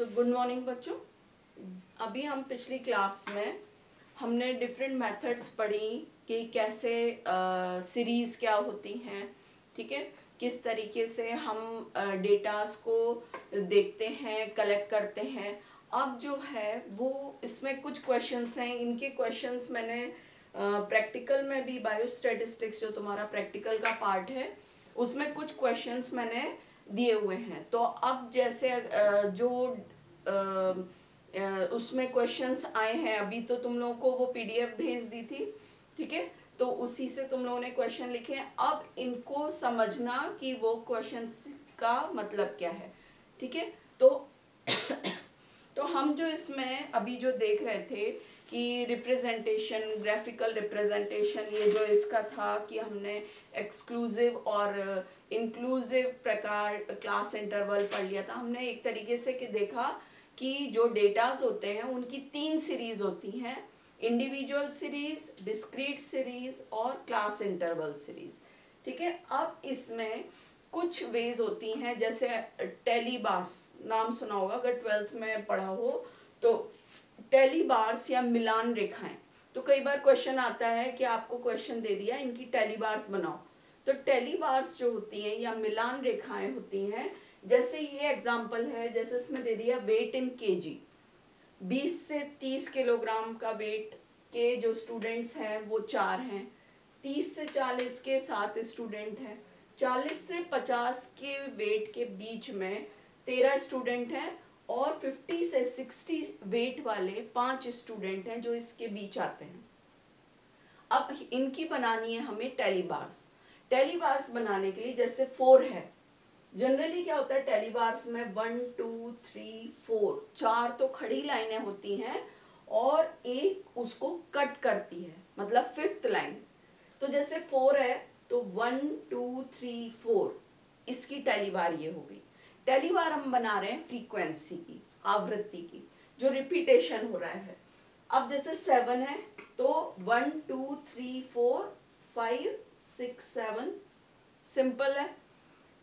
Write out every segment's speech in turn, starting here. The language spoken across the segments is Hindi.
सो गुड मॉर्निंग बच्चों। अभी हम पिछली क्लास में हमने डिफरेंट मेथड्स पढ़ी कि कैसे सीरीज़ क्या होती हैं, ठीक है, किस तरीके से हम डेटास को देखते हैं, कलेक्ट करते हैं। अब जो है वो इसमें कुछ क्वेश्चंस हैं, इनके क्वेश्चंस मैंने प्रैक्टिकल में भी, बायोस्टैटिस्टिक्स जो तुम्हारा प्रैक्टिकल का पार्ट है उसमें कुछ क्वेश्चंस मैंने दिए हुए हैं। तो अब जैसे जो उसमें क्वेश्चंस आए हैं, अभी तो तुम लोगों को वो पीडीएफ भेज दी थी, ठीक है, तो उसी से तुम लोगों ने क्वेश्चन लिखे हैं। अब इनको समझना कि वो क्वेश्चंस का मतलब क्या है, ठीक है। तो हम जो इसमें अभी जो देख रहे थे कि रिप्रेजेंटेशन, ग्राफिकल रिप्रेजेंटेशन, ये जो इसका था कि हमने एक्सक्लूसिव और इंक्लूसिव प्रकार क्लास इंटरवल पढ़ लिया था। हमने एक तरीके से कि देखा कि जो डेटास होते हैं उनकी 3 सीरीज होती हैं, इंडिविजुअल सीरीज, डिस्क्रीट सीरीज और क्लास इंटरवल सीरीज, ठीक है। अब इसमें कुछ वेज होती हैं, जैसे टेली बार्स, नाम सुना होगा अगर 12th में पढ़ा हो तो। टेली बार्स या मिलान रेखाएं, तो कई बार क्वेश्चन आता है कि आपको क्वेश्चन दे दिया इनकी टेली बार्स बनाओ, तो टेली बार्स जो होती हैं या मिलान रेखाएं होती हैं, जैसे ये एग्जांपल है, जैसे इसमें दे दिया वेट इन केजी, 20 से 30 किलोग्राम का वेट के जो स्टूडेंट्स हैं वो 4 हैं, 30 से 40 के 7 स्टूडेंट हैं, 40 से 50 के वेट के बीच में 13 स्टूडेंट हैं और 50 से 60 वेट वाले 5 स्टूडेंट हैं जो इसके बीच आते हैं। अब इनकी बनानी है हमें टेली बार्स। टेली बार्स बनाने के लिए जैसे 4 है, जनरली क्या होता है टेली बार्स में 1 2 3 4, 4 तो खड़ी लाइनें होती हैं और एक उसको कट करती है, मतलब 5th लाइन। तो जैसे 4 है तो 1 2 3 4, इसकी टेली बार ये हो गई। टेली बार हम बना रहे हैं फ्रीक्वेंसी की, आवृत्ति की, जो रिपीटेशन हो रहा है। अब जैसे 7 है तो 1 2 3 4 5 6 7, सिंपल है।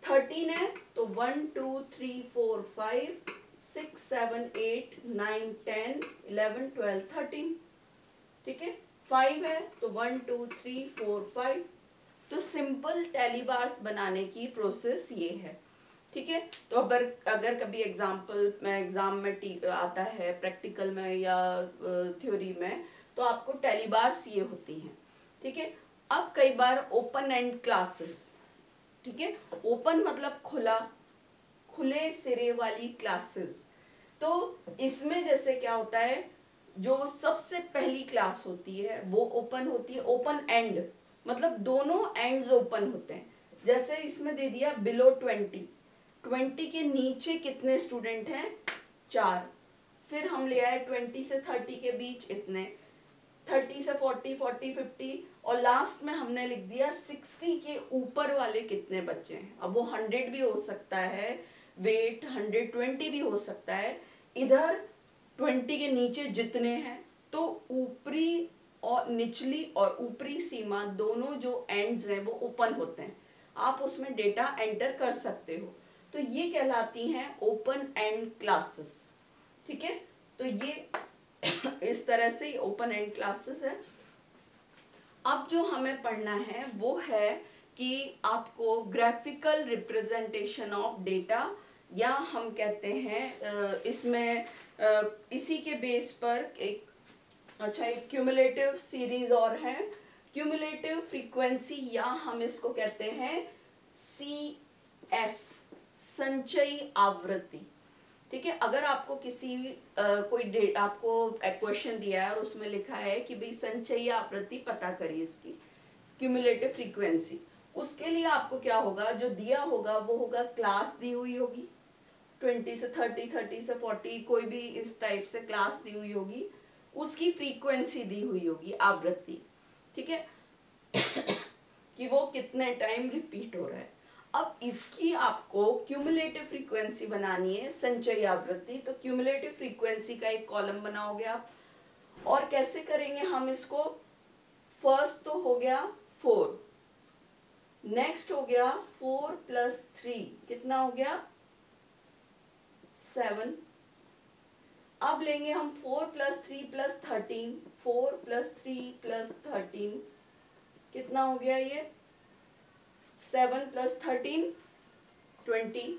13 है तो 1 2 3 4 5 6 7 8 9 10 11 12 13, ठीक है। 5 है तो 1 2 3 4 5। तो सिंपल टेली बार्स बनाने की प्रोसेस ये है, ठीक है। तो अगर कभी एग्जाम्पल में एग्जाम में आता है, प्रैक्टिकल में या थ्योरी में, तो आपको टेली बार्स ये होती हैं, ठीक है। अब कई बार ओपन एंड क्लासेस, ठीक है, ओपन मतलब खुला, खुले सिरे वाली क्लासेस। तो इसमें जैसे क्या होता है, जो सबसे पहली क्लास होती है वो ओपन होती है, ओपन एंड मतलब दोनों एंड्स ओपन होते हैं। जैसे इसमें दे दिया बिलो 20 के नीचे कितने स्टूडेंट हैं, 4। फिर हम ले आए 20 से 30 के बीच इतने, 30 से 40 40 50, और लास्ट में हमने लिख दिया 60 के ऊपर वाले कितने बच्चे हैं। अब वो 100 भी हो सकता है, वेट 120 भी हो सकता है। इधर 20 के नीचे जितने हैं, तो ऊपरी और निचली और ऊपरी सीमा दोनों जो एंड्स हैं वो ओपन होते हैं, आप उसमें डेटा एंटर कर सकते हो। तो ये कहलाती हैं ओपन एंड क्लासेस, ठीक है। तो ये इस तरह से ओपन एंड क्लासेस है। अब जो हमें पढ़ना है वो है कि आपको ग्राफिकल रिप्रेजेंटेशन ऑफ डेटा, या हम कहते हैं इसमें इसी के बेस पर एक क्यूमुलेटिव सीरीज और है, क्यूमुलेटिव फ्रीक्वेंसी, या हम इसको कहते हैं CF, संचयी आवृत्ति, ठीक है। अगर आपको किसी कोई आपको क्वेश्चन दिया है और उसमें लिखा है कि भाई संचयी आवृत्ति पता करिए इसकी, क्यूमुलेटिव फ्रीक्वेंसी, उसके लिए आपको क्या होगा, जो दिया होगा वो होगा क्लास दी हुई होगी, 20 से 30, 30 से 40, कोई भी इस टाइप से क्लास दी हुई होगी, उसकी फ्रीक्वेंसी दी हुई होगी, आवृत्ति, ठीक है कि वो कितने टाइम रिपीट हो रहा है। अब इसकी आपको क्यूमुलेटिव फ्रीक्वेंसी बनानी है, संचयी आवृत्ति। तो क्यूमुलेटिव फ्रीक्वेंसी का एक कॉलम बनाओगे आप, और कैसे करेंगे हम इसको, फर्स्ट तो हो गया 4, नेक्स्ट हो गया 4 + 3, कितना हो गया 7, अब लेंगे हम 4 + 3 + 13, 4 + 3 + 13 कितना हो गया ये, 7 + 13 20,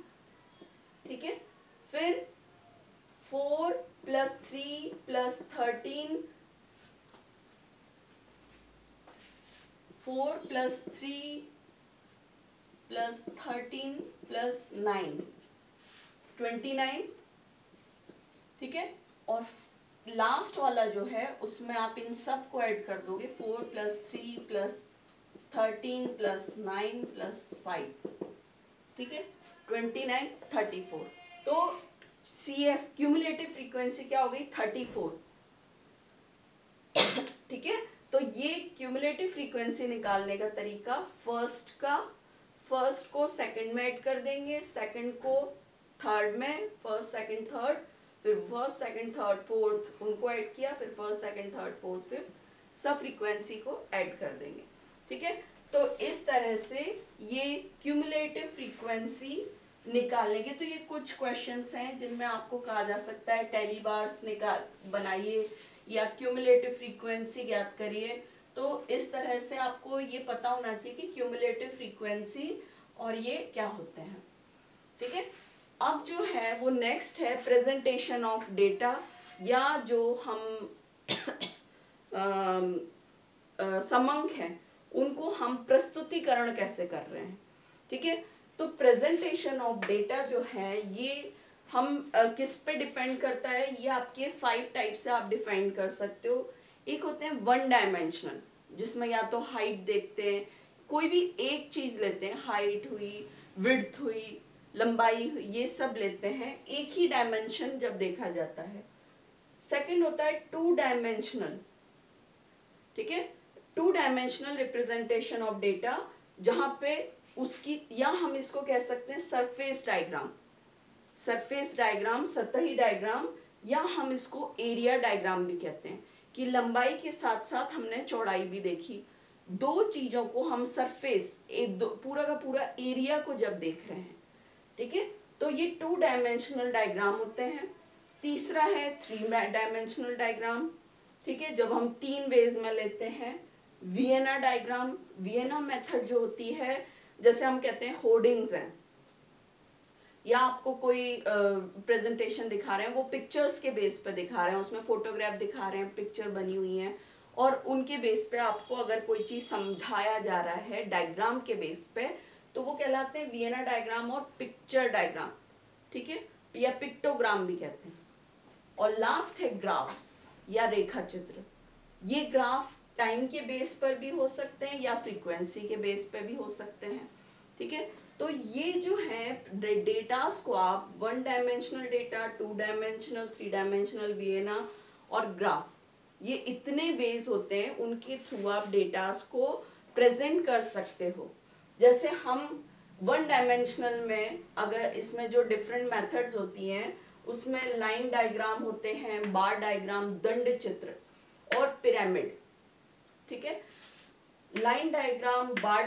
ठीक है। फिर 4 + 3 + 13, 4 + 3 + 13 + 9 29, ठीक है। और लास्ट वाला जो है उसमें आप इन सब को ऐड कर दोगे, 4 + 3 + 13 + 9 + 5, ठीक है, 29 34। तो CF क्यूमुलेटिव फ्रीक्वेंसी क्या हो गई, 34, ठीक है। तो ये क्यूमुलेटिव फ्रीक्वेंसी निकालने का तरीका, फर्स्ट को सेकंड में ऐड कर देंगे, सेकंड को थर्ड में, फर्स्ट सेकंड थर्ड, फिर फर्स्ट सेकंड थर्ड फोर्थ उनको ऐड किया, फिर first second third fourth fifth, सब फ्रीक्वेंसी को ऐड कर देंगे, ठीक है। तो इस तरह से ये क्यूमुलेटिव फ्रीक्वेंसी निकालने के, तो ये कुछ क्वेश्चंस हैं जिनमें आपको कहा जा सकता है टेली बार्स बनाइए या क्यूमुलेटिव फ्रीक्वेंसी ज्ञात करिए। तो इस तरह से आपको ये पता होना चाहिए कि क्यूमुलेटिव फ्रीक्वेंसी और ये क्या होते हैं, ठीक है। अब जो है वो नेक्स्ट है प्रेजेंटेशन ऑफ डेटा, या जो हम समंक हैं उनको हम प्रस्तुतिकरण कैसे कर रहे हैं, ठीक है। तो प्रेजेंटेशन ऑफ डेटा जो है ये हम किस पे डिपेंड करता है, ये आपके 5 टाइप से आप डिफाइन कर सकते हो। एक होते हैं 1 डायमेंशनल, जिसमें या तो हाइट देखते हैं, कोई भी एक चीज लेते हैं, हाइट हुई, विड्थ हुई, लंबाई हुई, ये सब लेते हैं, एक ही डायमेंशन जब देखा जाता है। सेकंड होता है 2 डायमेंशनल, ठीक है, 2 डायमेंशनल रिप्रेजेंटेशन ऑफ डेटा, जहां पे उसकी, या हम इसको कह सकते हैं सरफेस डायग्राम, सरफेस डायग्राम, सतही डायग्राम, या हम इसको एरिया डायग्राम भी कहते हैं, कि लंबाई के साथ साथ हमने चौड़ाई भी देखी। दो चीजों को हम सरफेस, पूरा का पूरा एरिया को जब देख रहे हैं, ठीक है, तो ये 2 डायमेंशनल डायग्राम होते हैं। तीसरा है 3 डायमेंशनल डायग्राम, ठीक है, जब हम 3 वेज में लेते हैं। वियना डायग्राम, वियना मेथड जो होती है, जैसे हम कहते हैं होर्डिंग्स हैं, या आपको कोई प्रेजेंटेशन दिखा रहे हैं, वो पिक्चर्स के बेस पे दिखा रहे हैं, उसमें फोटोग्राफ दिखा रहे हैं, पिक्चर बनी हुई है, और उनके बेस पे आपको अगर कोई चीज समझाया जा रहा है डायग्राम के बेस पे, तो वो कहलाते हैं वियना डायग्राम और पिक्चर डायग्राम, ठीक है, या पिक्टोग्राम भी कहते हैं। और लास्ट है ग्राफ्स या रेखा चित्र। ये ग्राफ टाइम के बेस पर भी हो सकते हैं या फ्रीक्वेंसी के बेस पे भी हो सकते हैं, ठीक है। तो ये जो है डेटास को आप 1 dimensional data, 2 dimensional, 3 dimensional, Vienna और ग्राफ, ये इतने वेज होते हैं, उनके थ्रू आप डेटास को प्रेजेंट कर सकते हो। जैसे हम 1 डायमेंशनल में, अगर इसमें जो डिफरेंट मेथड्स होती हैं, उसमें लाइन डायग्राम होते हैं, बार डायग्राम, दंड चित्र और पिरामिड, ठीक है। लाइन डायग्राम, बार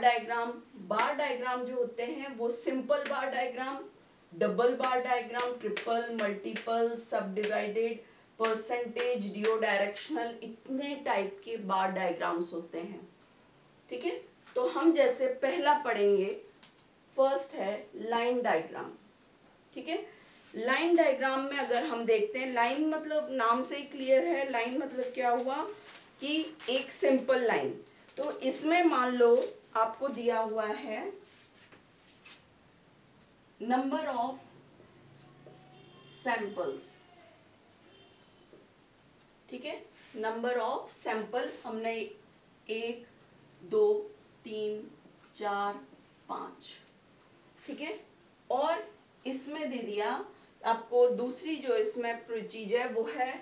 डायग्राम जो होते हैं वो सिंपल बार डायग्राम, डबल बार डायग्राम, ट्रिपल, मल्टीपल, सब डिवाइडेड, परसेंटेज, डिओ डायरेक्शनल, इतने टाइप के बार डायग्राम्स होते हैं, ठीक है। तो हम जैसे पहला पढ़ेंगे, फर्स्ट है लाइन डायग्राम, ठीक है। लाइन डायग्राम में अगर हम देखते हैं, लाइन मतलब नाम से ही क्लियर है, लाइन मतलब क्या हुआ कि एक सिंपल लाइन। तो इसमें मान लो आपको दिया हुआ है नंबर ऑफ सैंपल्स, ठीक है, नंबर ऑफ सैंपल हमने 1 2 3 4 5, ठीक है। और इसमें दे दिया आपको दूसरी जो इसमें चीज है वो है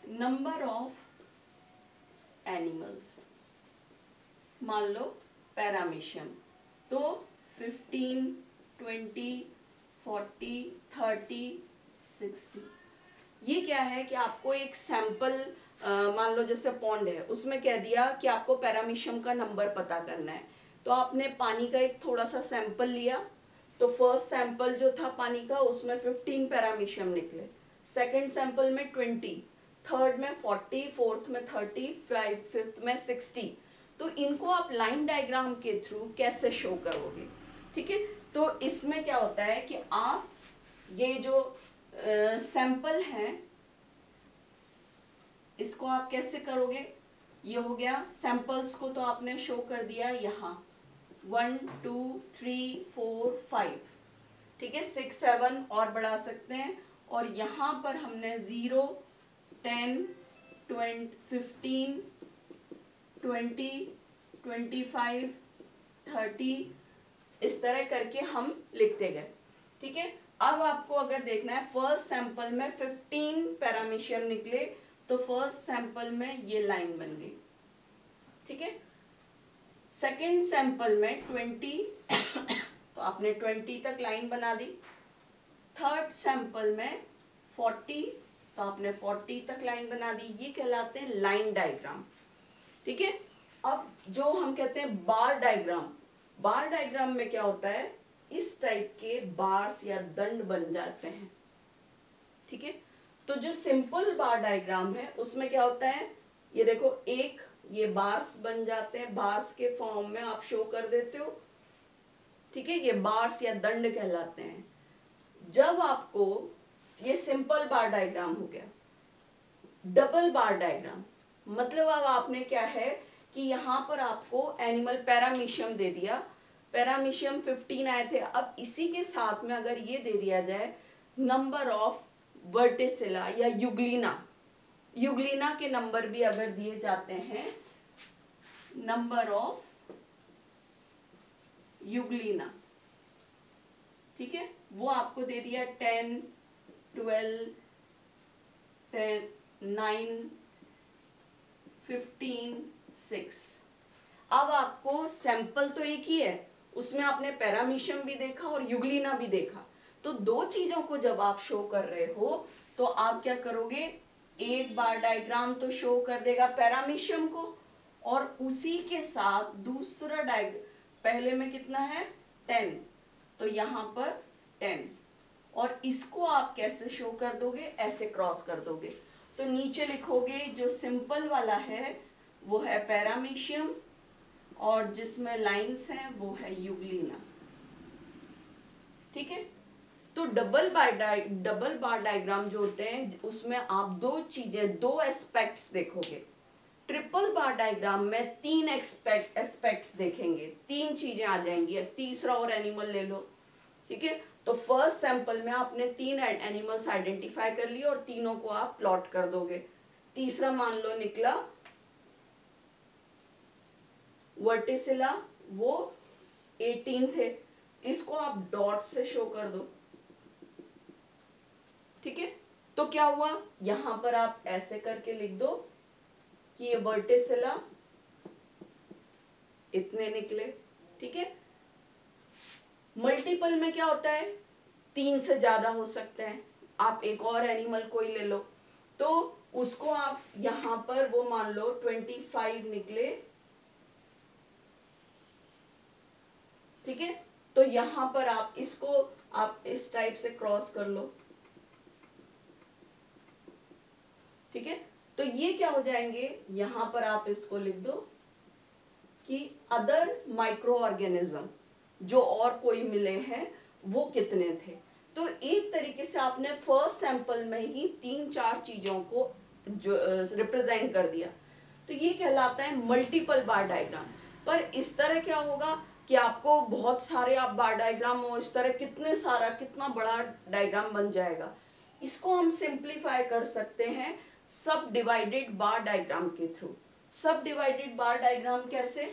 नंबर ऑफ एनिमल्स, मान लो पैरामीशियम, तो 15 20 40 30 60। ये क्या है कि आपको एक सैंपल, मान लो जैसे पॉन्ड है, उसमें कह दिया कि आपको पैरामीशियम का नंबर पता करना है, तो आपने पानी का एक थोड़ा सा सैंपल लिया, तो फर्स्ट सैंपल जो था पानी का, उसमें 15 पैरामीशियम निकले, सेकंड सैंपल में 20, थर्ड में 40, फोर्थ में 30, फिफ्थ में 60। तो इनको आप लाइन डायग्राम के थ्रू कैसे शो करोगे? ठीक है, तो इसमें क्या होता है कि आप ये जो सैंपल है इसको आप कैसे करोगे? ये हो गया सैंपल्स को तो आपने शो कर दिया यहाँ 1 2 3 4 5, ठीक है, 6 7 और बढ़ा सकते हैं। और यहाँ पर हमने 0 10 20 15 20 25 30 इस तरह करके हम लिखते गए। ठीक है, अब आपको अगर देखना है फर्स्ट सैंपल में 15 पैरामीशियम निकले तो फर्स्ट सैंपल में ये लाइन बन गई। ठीक है, सेकेंड सैंपल में 20 तो आपने 20 तक लाइन बना दी। थर्ड सैंपल में 40 तो आपने 40 तक लाइन बना दी। ये कहलाते हैं लाइन डायग्राम। ठीक है, अब जो हम कहते हैं बार डायग्राम, बार डायग्राम में क्या होता है, इस टाइप के बार्स या दंड बन जाते हैं। ठीक है, तो जो सिंपल बार डायग्राम है उसमें क्या होता है, ये देखो एक ये बार्स बन जाते हैं, बार्स के फॉर्म में आप शो कर देते हो। ठीक है, ये बार्स या दंड कहलाते हैं। जब आपको ये सिंपल बार डायग्राम हो गया, डबल बार डायग्राम मतलब अब आपने क्या है कि यहाँ पर आपको एनिमल पैरामीशियम दे दिया, पैरामीशियम 15 आए थे। अब इसी के साथ में अगर ये दे दिया जाए नंबर ऑफ वर्टिसिला या युग्लिना, युग्लिना के नंबर भी अगर दिए जाते हैं, नंबर ऑफ युग्लिना, ठीक है, वो आपको दे दिया 10 12 10 9 15 6। अब आपको सैंपल तो एक ही है, उसमें आपने पैरामीशियम भी देखा और युग्लिना भी देखा। तो दो चीजों को जब आप शो कर रहे हो तो आप क्या करोगे, एक बार डायग्राम तो शो कर देगा पैरामीशियम को और उसी के साथ दूसरा पहले में कितना है 10, तो यहां पर 10 और इसको आप कैसे शो कर दोगे, ऐसे क्रॉस कर दोगे। तो नीचे लिखोगे जो सिंपल वाला है वो है पैरामीशियम और जिसमें लाइंस हैं वो है युग्लिना। ठीक है, तो डबल बार डायग्राम जो होते हैं उसमें आप दो चीजें, दो एस्पेक्ट्स देखोगे। ट्रिपल बार डायग्राम में तीन एस्पेक्ट्स देखेंगे, तीन चीजें आ जाएंगी। तीसरा और एनिमल ले लो। ठीक है, तो फर्स्ट सैंपल में आपने तीन एनिमल्स आइडेंटिफाई कर लिए और तीनों को आप प्लॉट कर दोगे। तीसरा मान लो निकला वर्टिसिला, वो 18 थे, इसको आप डॉट से शो कर दो। ठीक है, तो क्या हुआ, यहां पर आप ऐसे करके लिख दो कि ये वर्टिसिला इतने निकले। ठीक है, मल्टीपल में क्या होता है, 3 से ज्यादा हो सकते हैं। आप एक और एनिमल कोई ले लो तो उसको आप यहां पर वो मान लो 25 निकले। ठीक है, तो यहां पर आप इसको आप इस टाइप से क्रॉस कर लो। ठीक है, तो ये क्या हो जाएंगे, यहां पर आप इसको लिख दो कि अदर माइक्रो ऑर्गेनिज्म जो और कोई मिले हैं वो कितने थे। तो एक तरीके से आपने फर्स्ट सैंपल में ही 3-4 चीजों को जो रिप्रेजेंट कर दिया। तो ये कहलाता है मल्टीपल बार डायग्राम। पर इस तरह क्या होगा कि आपको बहुत सारे आप बार डायग्राम हो, इस तरह कितना बड़ा डायग्राम बन जाएगा। इसको हम सिंप्लीफाई कर सकते हैं सब डिवाइडेड बार डायग्राम के थ्रू। सब डिवाइडेड बार डायग्राम कैसे,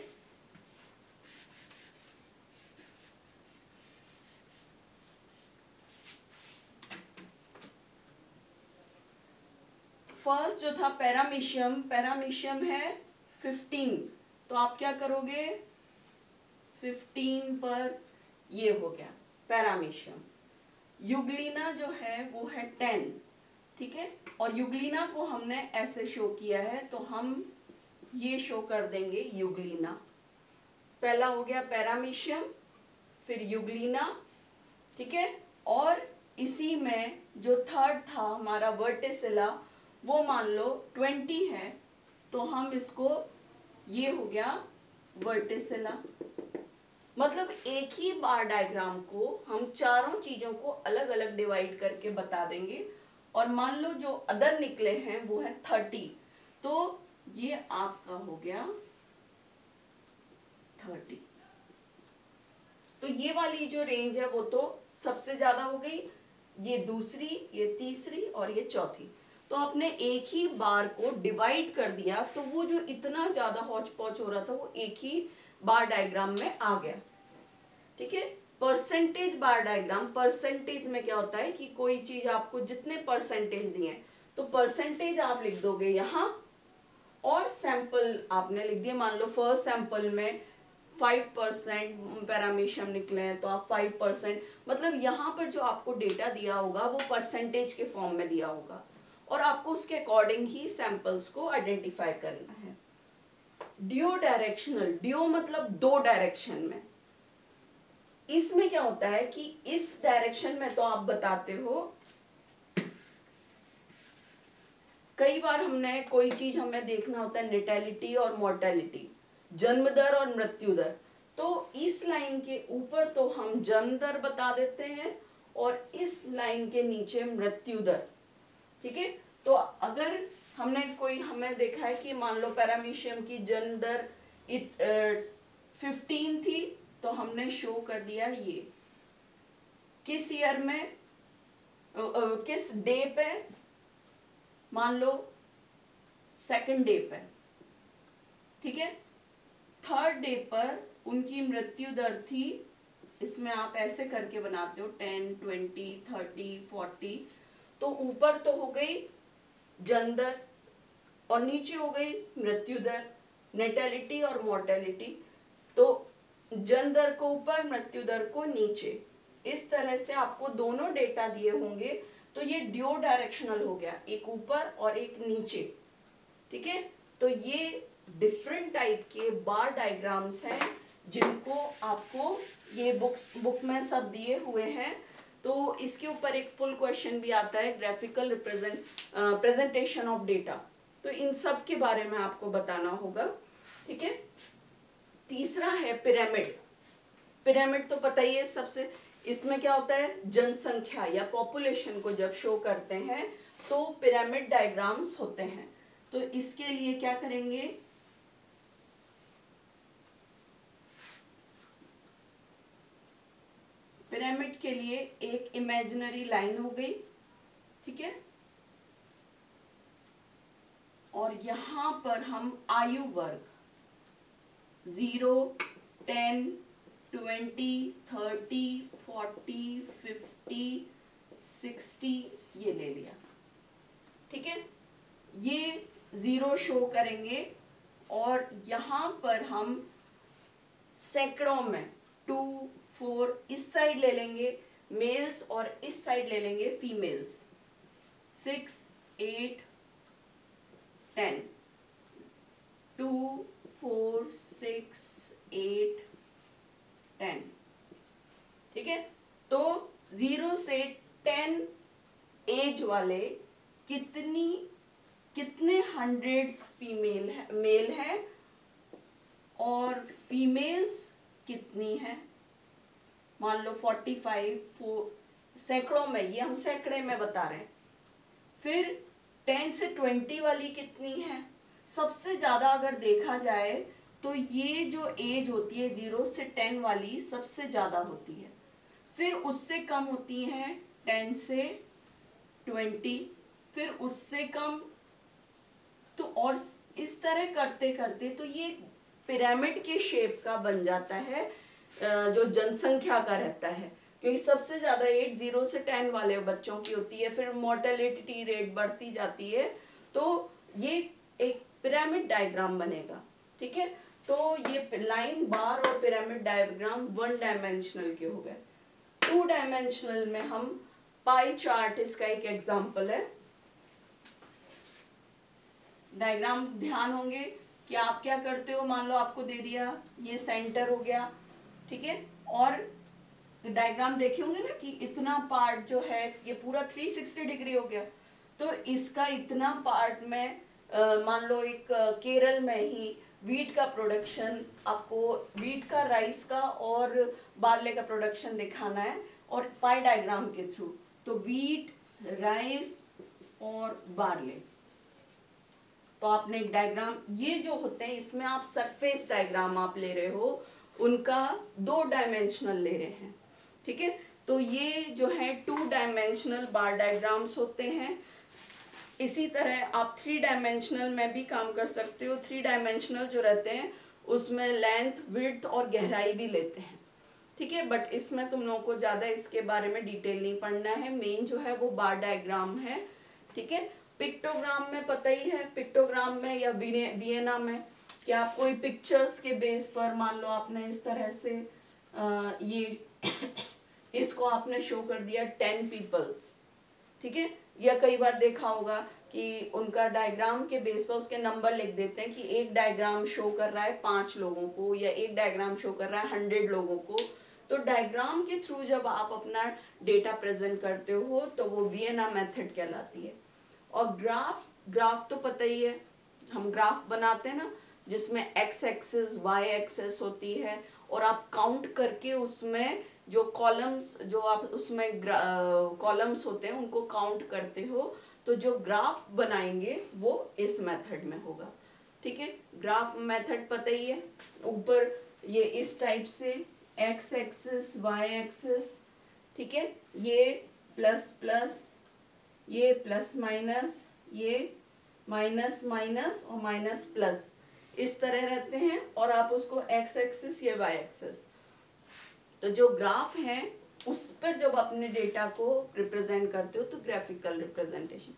फर्स्ट जो था पैरामीशियम, पैरामीशियम है 15, तो आप क्या करोगे 15 पर ये हो गया पैरामीशियम। युग्लिना जो है वो है 10। ठीक है, और युग्लिना को हमने ऐसे शो किया है तो हम ये शो कर देंगे युग्लिना। पहला हो गया पैरामीशियम, फिर युग्लिना। ठीक है, और इसी में जो थर्ड था हमारा वर्टिसिला वो मान लो 20 है, तो हम इसको, ये हो गया वर्टिसिला। मतलब एक ही बार डायग्राम को हम चारों चीजों को अलग अलग डिवाइड करके बता देंगे, और मान लो जो अदर निकले हैं वो है 30, तो ये आपका हो गया 30। तो ये वाली जो रेंज है वो तो सबसे ज्यादा हो गई, ये दूसरी, ये तीसरी और ये चौथी। तो आपने एक ही बार को डिवाइड कर दिया, तो वो जो इतना ज्यादा हौच पौच हो रहा था वो एक ही बार डायग्राम में आ गया। ठीक है, परसेंटेज बार डायग्राम, परसेंटेज में क्या होता है कि कोई चीज आपको जितने परसेंटेज दिए तो परसेंटेज आप लिख दोगे यहाँ, और सैंपल आपने लिख दिया। मान लो फर्स्ट सैंपल में 5% पैरामीशियम निकले हैं तो आप 5%, मतलब यहाँ पर जो आपको डेटा दिया होगा वो परसेंटेज के फॉर्म में दिया होगा, और आपको उसके अकॉर्डिंग ही सैंपल्स को आइडेंटिफाई करना है। ड्यू डायरेक्शनल, ड्यू मतलब दो डायरेक्शन में। इसमें क्या होता है कि इस डायरेक्शन में तो आप बताते हो, कई बार हमने कोई चीज हमें देखना होता है नेटेलिटी और मोर्टेलिटी, जन्म दर और मृत्यु दर। तो इस लाइन के ऊपर तो हम जन्म दर बता देते हैं और इस लाइन के नीचे मृत्यु दर। ठीक है, तो अगर हमने कोई, हमें देखा है कि मान लो पैरामीशियम की जन्म दर 15 थी, तो हमने शो कर दिया ये किस ईयर में, किस डे पे, मान लो सेकंड डे पे। ठीक है, थर्ड डे पर उनकी मृत्यु दर थी, इसमें आप ऐसे करके बनाते हो 10, 20, 30, 40। तो ऊपर तो हो गई जन्म दर और नीचे हो गई मृत्यु दर, नेटेलिटी और मोर्टेलिटी। तो जन्म दर को ऊपर, मृत्यु दर को नीचे, इस तरह से आपको दोनों डेटा दिए होंगे। तो ये ड्यू डायरेक्शनल हो गया, एक ऊपर और एक नीचे। ठीक है, तो ये डिफरेंट टाइप के बार डायग्राम्स हैं जिनको आपको ये बुक में दिए हुए हैं। तो इसके ऊपर एक फुल क्वेश्चन भी आता है, ग्राफिकल प्रेजेंटेशन ऑफ डेटा। तो इन सब के बारे में आपको बताना होगा। ठीक है, तीसरा है पिरामिड। पिरामिड तो पता ही है सबसे, इसमें क्या होता है, जनसंख्या या पॉपुलेशन को जब शो करते हैं तो पिरामिड डायग्राम्स होते हैं। तो इसके लिए क्या करेंगे, पिरामिड के लिए एक इमेजिनरी लाइन हो गई। ठीक है, और यहां पर हम आयु वर्ग 0, 10, 20, 30, 40, 50, 60 ये ले लिया। ठीक है, ये 0 शो करेंगे, और यहां पर हम सैकड़ों में 2, 4 इस साइड ले लेंगे मेल्स और इस साइड ले लेंगे फीमेल्स, 6, 8, 10, 2, 4, 6, 8, 10। ठीक है, तो 0 से 10 एज वाले कितने हंड्रेड्स फीमेल है, मेल है, और फीमेल्स कितनी है, मान लो 45, सैकड़ों में, ये हम सैकड़े में बता रहे हैं। फिर 10 से 20 वाली कितनी है, सबसे ज्यादा अगर देखा जाए तो ये जो एज होती है 0 से 10 वाली सबसे ज्यादा होती है। फिर उससे कम होती है 10 से 20, फिर उससे कम, तो और इस तरह करते करते तो ये पिरामिड के शेप का बन जाता है, जो जनसंख्या का रहता है। क्योंकि सबसे ज्यादा एज 0 से 10 वाले बच्चों की होती है, फिर मोर्टेलिटी रेट बढ़ती जाती है, तो ये एक पिरामिड डायग्राम बनेगा। ठीक है, तो ये लाइन, बार और पिरामिड डायग्राम 1 डायमेंशनल के हो गए। 2 डायमेंशनल में हम पाई चार्ट, इसका एक एग्जांपल है। डायग्राम ध्यान होंगे कि आप क्या करते हो, मान लो आपको दे दिया ये सेंटर हो गया। ठीक है, और डायग्राम देखे होंगे ना कि इतना पार्ट जो है ये पूरा 360 डिग्री हो गया, तो इसका इतना पार्ट में मान लो एक केरल में ही वीट का प्रोडक्शन, आपको वीट का, राइस का और बार्ले का प्रोडक्शन दिखाना है और पाई डायग्राम के थ्रू। तो वीट, राइस और बार्ले, तो आपने एक डायग्राम, ये जो होते हैं इसमें आप सरफेस डायग्राम आप ले रहे हो, उनका 2 डायमेंशनल ले रहे हैं, ठीक है। तो ये जो है 2 डायमेंशनल बार डायग्राम्स होते हैं। इसी तरह आप 3 डायमेंशनल में भी काम कर सकते हो। 3 डायमेंशनल जो रहते हैं उसमें लेंथ, विड्थ और गहराई भी लेते हैं, ठीक है। बट इसमें तुम लोगों को ज्यादा इसके बारे में डिटेल नहीं पढ़ना है, मेन जो है वो बार डायग्राम है, ठीक है। पिक्टोग्राम में पता ही है, पिक्टोग्राम में या वियना में कि आप कोई पिक्चर्स के बेस पर, मान लो आपने इस तरह से ये इसको आपने शो कर दिया 10 पीपल्स, ठीक है। या कई बार देखा होगा कि उनका डायग्राम के बेस पर उसके नंबर लिख देते हैं कि एक डायग्राम शो कर रहा है 5 लोगों को या एक डायग्राम शो कर रहा है 100 लोगों को। तो डायग्राम के थ्रू जब आप अपना डेटा प्रेजेंट करते हो तो वो वियना मेथड कहलाती है। और ग्राफ तो पता ही है, हम ग्राफ बनाते हैं ना जिसमें एक्स एक्सिस वाई एक्सिस होती है और आप काउंट करके उसमें जो कॉलम्स, जो आप उसमें कॉलम्स होते हैं उनको काउंट करते हो, तो जो ग्राफ बनाएंगे वो इस मेथड में होगा, ठीक है। ग्राफ मेथड पता ही है, ऊपर ये इस टाइप से एक्स एक्सिस वाई एक्सिस, ठीक है, ये प्लस प्लस, ये प्लस माइनस, ये माइनस माइनस और माइनस प्लस, इस तरह रहते हैं। और आप उसको एक्स एक्सिस या वाई एक्सिस, तो जो ग्राफ है उस पर जब अपने डेटा को रिप्रेजेंट करते हो तो ग्राफिकल रिप्रेजेंटेशन।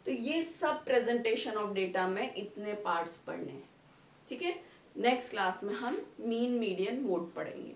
तो ये सब प्रेजेंटेशन ऑफ डेटा में इतने पार्ट्स पढ़ने हैं, ठीक है। नेक्स्ट क्लास में हम मीन मीडियन मोड पढ़ेंगे।